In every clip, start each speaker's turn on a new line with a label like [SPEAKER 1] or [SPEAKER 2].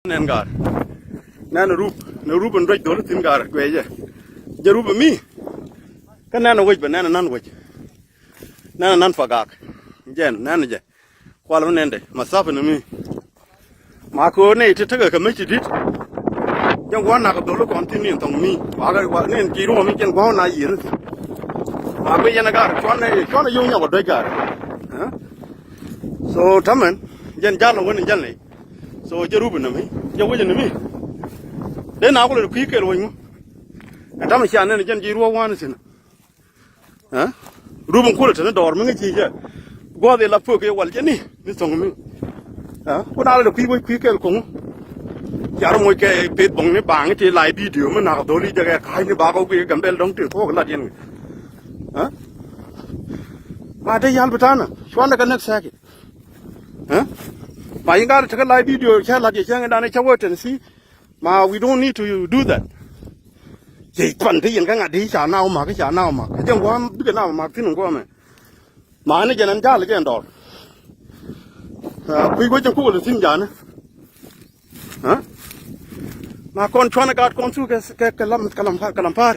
[SPEAKER 1] Nen gar nan rup and right dollar tin gar kweje je rup mi kan nan woj ba nan woj nan pagak jen nan je kwal nende masafa na mi ma ko ne ti taga ka mi ti dit jang wana ka dollar continue tong mi wa nen ki ro mi jen gwa na yin ma ko yana gar chwana yung nya wa doi gar so tamen jen jalo won jen le so je rup na mi je woj na mi de na ko le ku ke lo ngu tam sha ne jen ji ro wan sin rubun ko le tan dor mi ngi je go de la pu ke wal je ni song mi ko na le ku ke ko ngu yar mo ke pe bong ne bang ti lai video ma na do li je ke khai ni ba ko ke gam del dong ti ko la jen ma de yal batana shwana ka nak sa ke ma inga ta live video cha la je chang da ne cha wo ten si ma we don't need to do that je pan ti yin ka nga di cha na ma ka cha na ma ka jeng wa bi ka na ma tin ko me ma ne je nan ja le jen do ku go jeng ku le tin ja ne ma kon chona ka kon su ke kalam par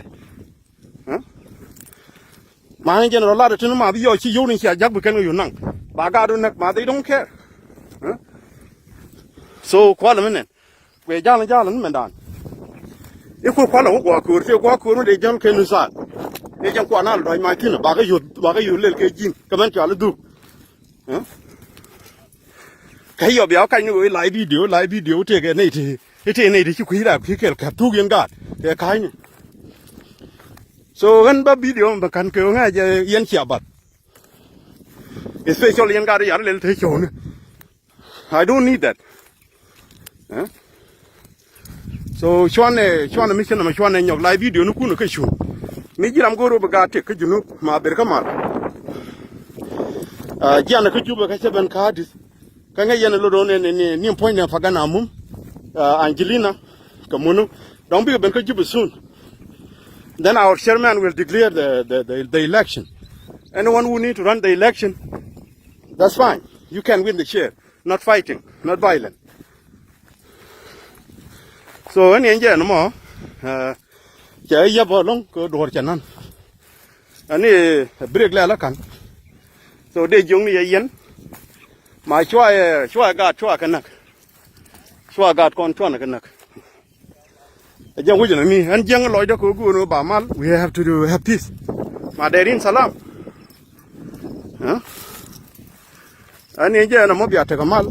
[SPEAKER 1] ma ne je ro la de tin ma bi yo chi yo ni cha jak bu ken yo nang ba ga do nak ma they don't care so kwala menen we jalan men dan e ko kwala ko ko se ko ko de jang ke nusa e jang ko na do ma tin ba ga yu le ke jin ka man cha le du kai yo biao kai ni live video te ke nei ti nei ti ku ira ki ke ka tu gen ga ke kai ni so gan ba video ba kan ke nga je yen chia bat especially yen ga ya le te cho ne I don't need that so shwane mission ma shwane nyok live video nu kunu ke shu mi jiram goro baga te ke junu ma ber kamal jana ke juba ka seben kadis ka nga yana lo don ni point na fagana mum Angelina kamuno don't be ben ke juba soon then our chairman will declare the election. Anyone who need to run the election, that's fine, you can win the chair, not fighting, not violent. So anh em giờ nó mò chạy ra vào lông có đồ chân ăn anh ấy break lại là cắn so để dùng như vậy mà chua gạt con chua này cái nặc giờ bây giờ mi anh giang lôi đó cô nó bảo mal we have to have peace mà để in salam anh ấy giờ nó mới biết cái mal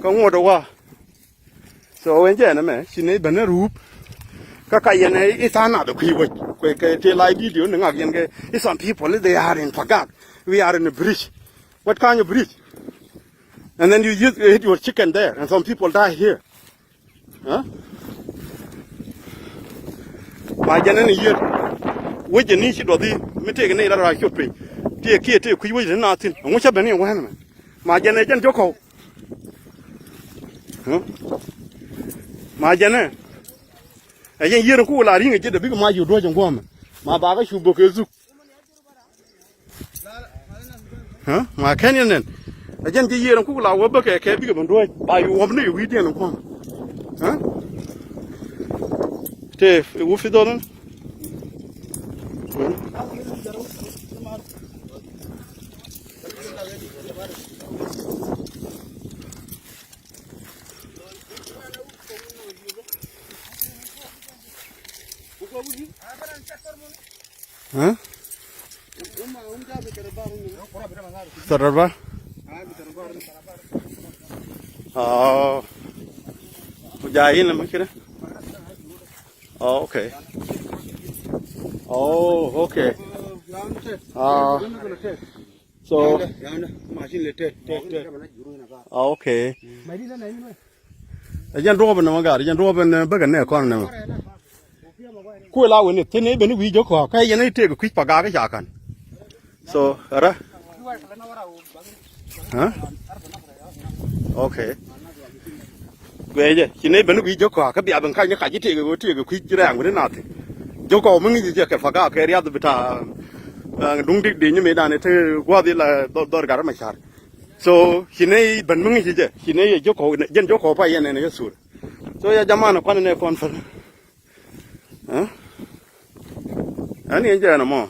[SPEAKER 1] có ngồi đâu à so when je na me sine bana rup ka ka yene isana do kiwo ke te live video nga yen ke some people they are in pagak we are in a bridge what kind of bridge and then you hit your chicken there and some people die here ma jana ni yer woje ni shi do di mete ke ne la ra shot pe te ke te ku woje na tin ngo cha bani wa na ma jana jan joko ma jana ayen yer ku la ringa je da big ma yu do jang goma ma ba ga shu bo ke zu ma kenyan nen ayen je yer ku la wo ba ke big ban do ba yu wo ne wi den ko te wo fi do non Sararba? Oh, jahin lah mungkin. Oh, okay. Oh, okay. So. Oh, okay. Ajan Robin nama gar, ajan Robin bagan ne kon nama. Kue lawe ni, tene beni wi joko, kaya yana ite ko quick pagaga jakan. So, ara? Okay. Gue je, sini benu wi joko, ka biar bengkai ni kaji te ko quick jirang beni nate. Joko mengi je ke pagaga ke riad beta dung dik di ni medan ite gua di la dor gar machar. so hine ban mungi je hine joko jen joko pa yene ne sur so ya jamana kwana ne kon fa ha ani nje na mo